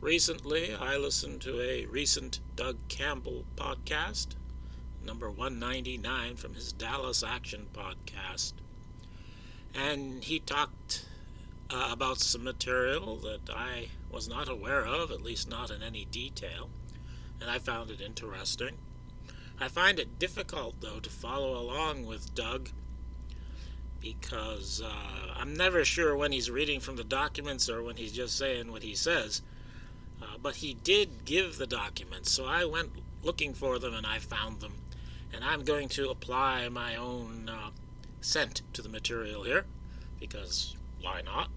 Recently, I listened to a recent Doug Campbell podcast, number 199 from his Dallas Action podcast. And he talked about some material that I was not aware of, at least not in any detail, and I found it interesting. I find it difficult, though, to follow along with Doug because I'm never sure when he's reading from the documents or when he's just saying what he says. But he did give the documents, so I went looking for them and I found them. And I'm going to apply my own scent to the material here, because why not?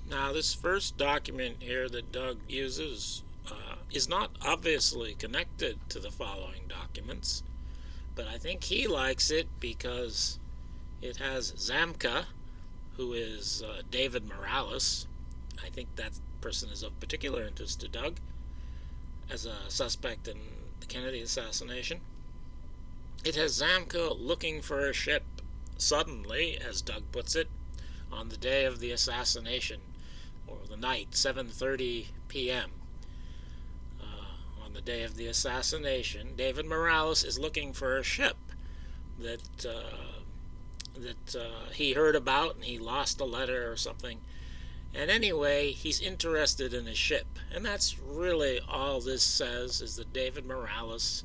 Now, this first document here that Doug uses is not obviously connected to the following documents, but I think he likes it because it has Zamka, who is David Morales. I think that person is of particular interest to Doug as a suspect in the Kennedy assassination. It has Zamka looking for a ship suddenly, as Doug puts it, on the day of the assassination, or the night, 7:30 p.m. On the day of the assassination, David Morales is looking for a ship that he heard about, and he lost a letter or something. And anyway, he's interested in a ship. And that's really all this says, is that David Morales,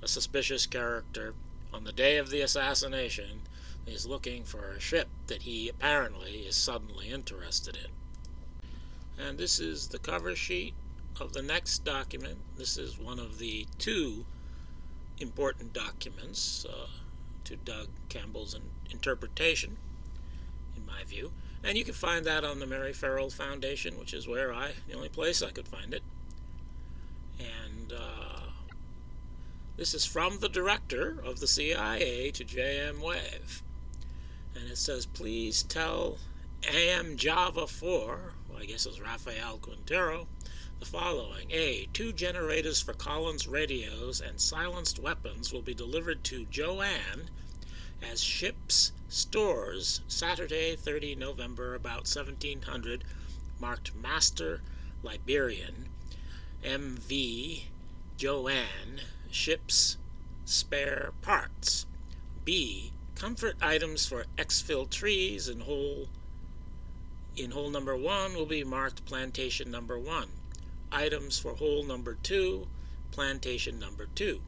a suspicious character, on the day of the assassination, is looking for a ship that he apparently is suddenly interested in. And this is the cover sheet of the next document. This is one of the two important documents to Doug Campbell's interpretation, in my view. And you can find that on the Mary Farrell Foundation, which is the only place I could find it. And this is from the director of the CIA to JM Wave. And it says, please tell AM Java 4, well, I guess it was Rafael Quintero, the following. A, 2 generators for Collins radios and silenced weapons will be delivered to Joanne as ship's stores Saturday, 30 November, about 1700, marked Master Liberian, MV Joanne, ship's spare parts. B, comfort items for Exfiltration in hole number 1 will be marked Plantation number 1. Items for hole number 2, Plantation number 2.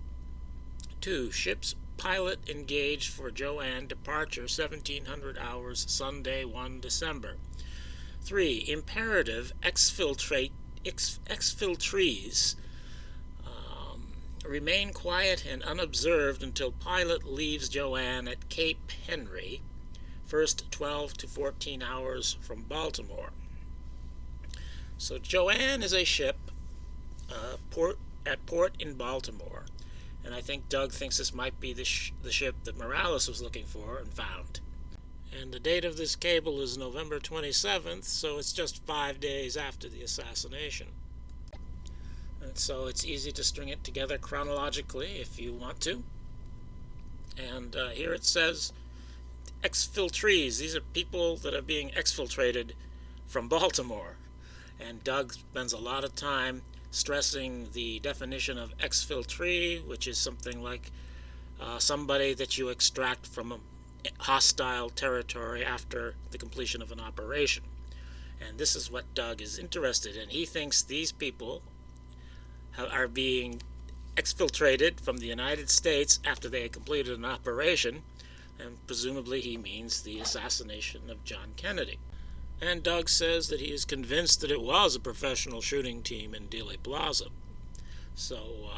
2, ship's pilot engaged for Joanne departure 1700 hours Sunday 1 December. 3. Imperative exfiltrees remain quiet and unobserved until pilot leaves Joanne at Cape Henry, first 12 to 14 hours from Baltimore. So Joanne is a ship at port in Baltimore. And I think Doug thinks this might be the ship that Morales was looking for and found. And the date of this cable is November 27th, so it's just 5 days after the assassination. And so it's easy to string it together chronologically if you want to. And here it says, exfiltrees. These are people that are being exfiltrated from Baltimore. And Doug spends a lot of time stressing the definition of exfiltree, which is something like somebody that you extract from a hostile territory after the completion of an operation. And this is what Doug is interested in. He thinks these people are being exfiltrated from the United States after they had completed an operation, and presumably he means the assassination of John Kennedy. And Doug says that he is convinced that it was a professional shooting team in Dealey Plaza. So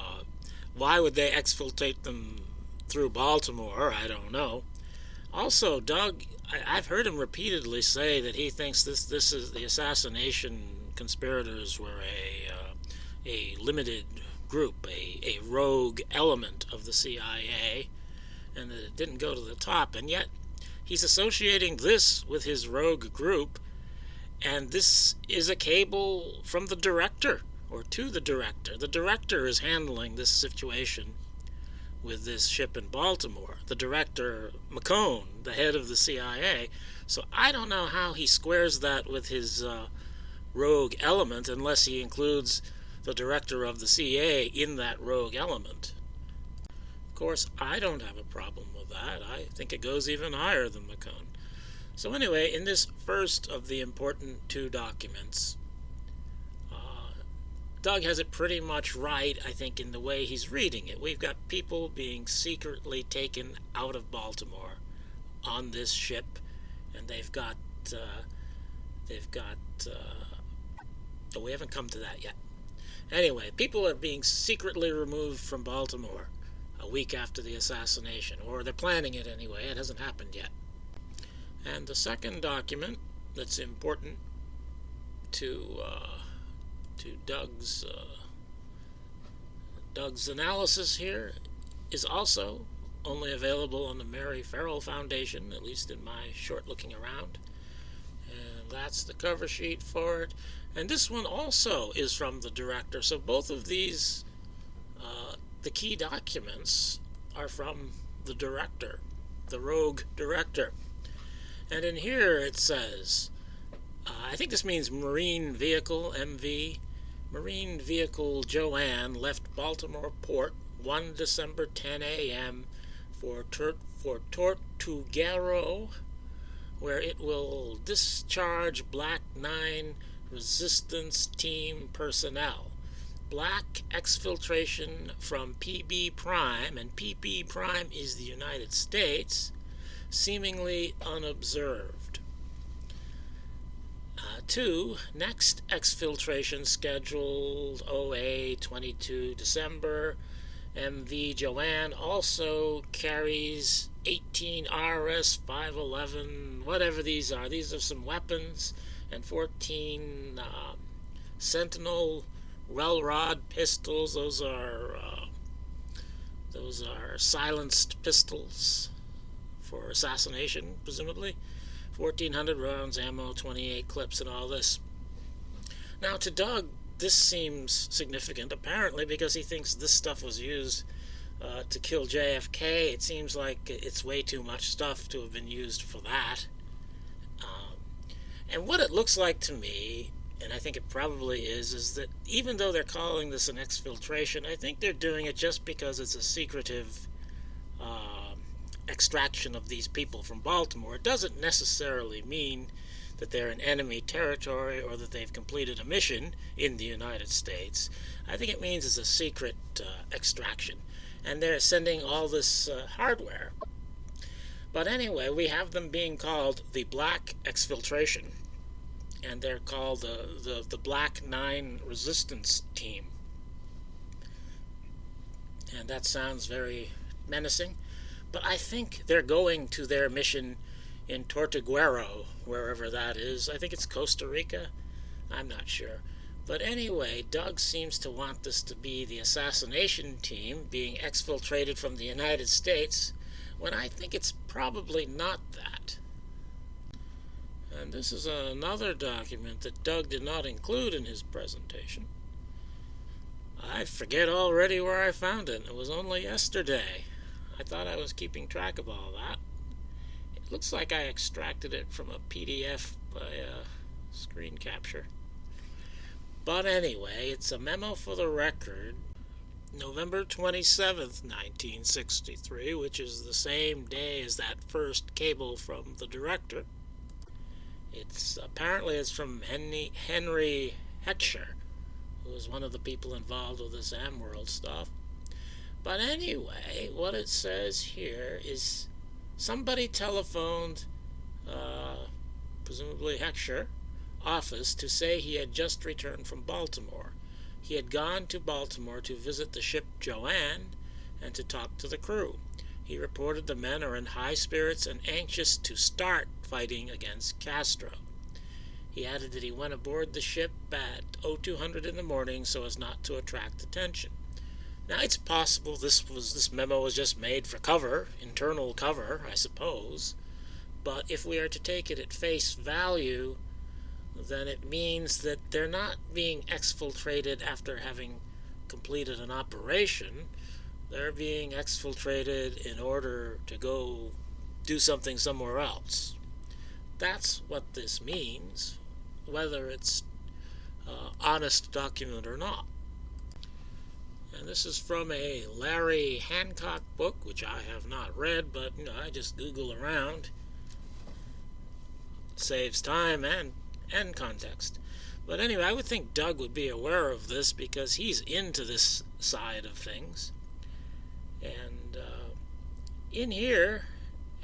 why would they exfiltrate them through Baltimore? I don't know. Also, Doug, I've heard him repeatedly say that he thinks this is the assassination conspirators were a limited group, a rogue element of the CIA, and that it didn't go to the top. And yet he's associating this with his rogue group. And this is a cable from the director, or to the director. The director is handling this situation with this ship in Baltimore. The director, McCone, the head of the CIA. So I don't know how he squares that with his rogue element unless he includes the director of the CA in that rogue element. Of course, I don't have a problem with that. I think it goes even higher than McCone. So anyway, in this first of the important two documents, Doug has it pretty much right, I think, in the way he's reading it. We've got people being secretly taken out of Baltimore on this ship, and we haven't come to that yet. Anyway, people are being secretly removed from Baltimore a week after the assassination, or they're planning it anyway. It hasn't happened yet. And the second document that's important to Doug's analysis here is also only available on the Mary Farrell Foundation, at least in my short looking around. And that's the cover sheet for it. And this one also is from the director. So both of these, the key documents, are from the director, the rogue director. And in here it says, I think this means Marine Vehicle, MV. Marine Vehicle Joanne left Baltimore Port 1 December 10 a.m. for Tortuguero, where it will discharge Black 9 resistance team personnel. Black exfiltration from PB Prime, and PB Prime is the United States, seemingly unobserved. 2. Next exfiltration scheduled OA 22 December. MV Joanne also carries 18 RS 511, whatever these are. These are some weapons, and 14 Sentinel Railrod pistols. Those are silenced pistols for assassination, presumably. 1,400 rounds, ammo, 28 clips, and all this. Now, to Doug, this seems significant, apparently, because he thinks this stuff was used to kill JFK. It seems like it's way too much stuff to have been used for that. And what it looks like to me, and I think it probably is that even though they're calling this an exfiltration, I think they're doing it just because it's a secretive extraction of these people from Baltimore. It doesn't necessarily mean that they're in enemy territory or that they've completed a mission in the United States. I think it means it's a secret extraction, and they're sending all this hardware. But anyway, we have them being called the Black Exfiltration, and they're called the Black 9 Resistance Team. And that sounds very menacing. But I think they're going to their mission in Tortuguero, wherever that is. I think it's Costa Rica. I'm not sure. But anyway, Doug seems to want this to be the assassination team being exfiltrated from the United States, when I think it's probably not that. And this is another document that Doug did not include in his presentation. I forget already where I found it. It was only yesterday. I thought I was keeping track of all that. It looks like I extracted it from a PDF by screen capture. But anyway, it's a memo for the record, November 27th, 1963, which is the same day as that first cable from the director. Apparently it's from Henry Heckscher, who was one of the people involved with this AmWorld stuff. But anyway, what it says here is somebody telephoned, presumably Heckscher, office to say he had just returned from Baltimore. He had gone to Baltimore to visit the ship Joanne and to talk to the crew. He reported the men are in high spirits and anxious to start fighting against Castro. He added that he went aboard the ship at 0200 in the morning so as not to attract attention. Now, it's possible this memo was just made for cover, internal cover, I suppose. But if we are to take it at face value, then it means that they're not being exfiltrated after having completed an operation. They're being exfiltrated in order to go do something somewhere else. That's what this means. Whether it's honest document or not. And this is from a Larry Hancock book, which I have not read, but I just Google around. It saves time and context. But anyway, I would think Doug would be aware of this because he's into this side of things. And in here,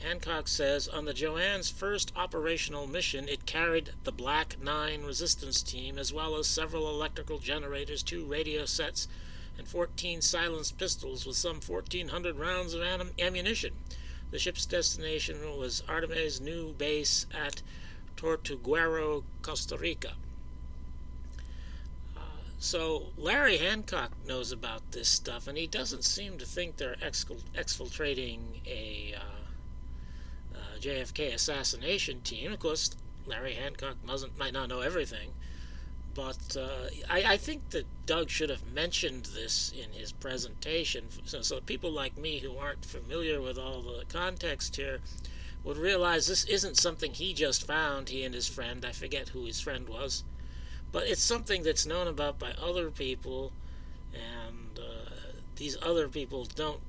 Hancock says, on the Joanne's first operational mission, it carried the Black 9 resistance team, as well as several electrical generators, 2 radio sets, and 14 silenced pistols with some 1,400 rounds of ammunition. The ship's destination was Artemis' new base at Tortuguero, Costa Rica. So Larry Hancock knows about this stuff, and he doesn't seem to think they're exfiltrating a JFK assassination team. Of course, Larry Hancock might not know everything, but I think that Doug should have mentioned this in his presentation, so people like me who aren't familiar with all the context here would realize this isn't something he just found, he and his friend. I forget who his friend was, but it's something that's known about by other people, and these other people don't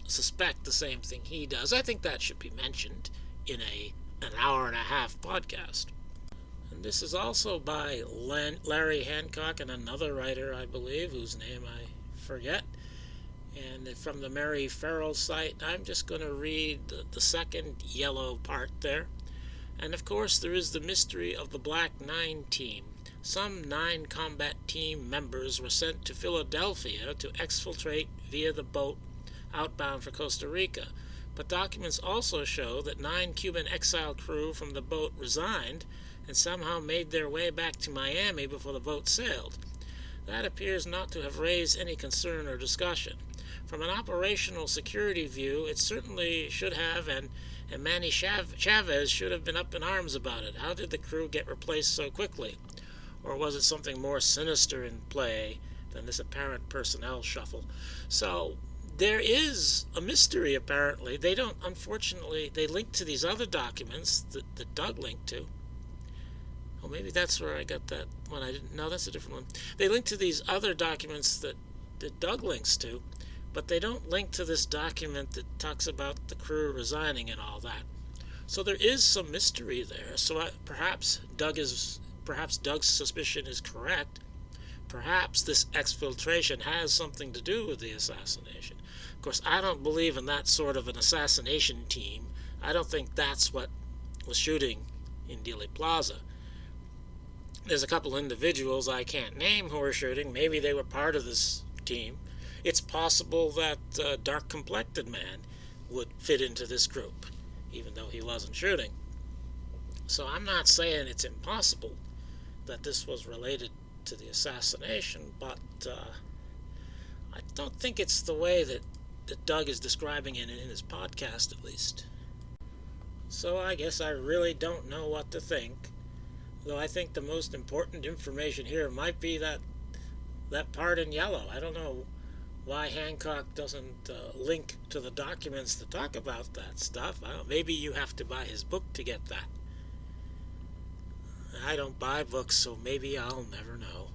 suspect the same thing he does. I think that should be mentioned in an hour-and-a-half podcast. And this is also by Larry Hancock and another writer, I believe, whose name I forget. And from the Mary Farrell site, I'm just going to read the second yellow part there. And of course, there is the mystery of the Black 9 team. Some 9 combat team members were sent to Philadelphia to exfiltrate via the boat outbound for Costa Rica. But documents also show that 9 Cuban exile crew from the boat resigned and somehow made their way back to Miami before the boat sailed. That appears not to have raised any concern or discussion. From an operational security view, it certainly should have, and Manny Chavez should have been up in arms about it. How did the crew get replaced so quickly? Or was it something more sinister in play than this apparent personnel shuffle? So there is a mystery, apparently. They don't, unfortunately, they link to these other documents that Doug linked to. Oh, maybe that's where I got that one. I didn't. No, that's a different one. They link to these other documents that Doug links to, but they don't link to this document that talks about the crew resigning and all that. So there is some mystery there. So perhaps Doug's suspicion is correct. Perhaps this exfiltration has something to do with the assassination. Of course, I don't believe in that sort of an assassination team. I don't think that's what was shooting in Dealey Plaza. There's a couple individuals I can't name who are shooting. Maybe they were part of this team. It's possible that a dark-complected man would fit into this group, even though he wasn't shooting. So I'm not saying it's impossible that this was related to the assassination, but I don't think it's the way that Doug is describing it in his podcast, at least. So I guess I really don't know what to think, though I think the most important information here might be that part in yellow. I don't know why Hancock doesn't link to the documents to talk about that stuff. Maybe you have to buy his book to get that. I don't buy books, so maybe I'll never know.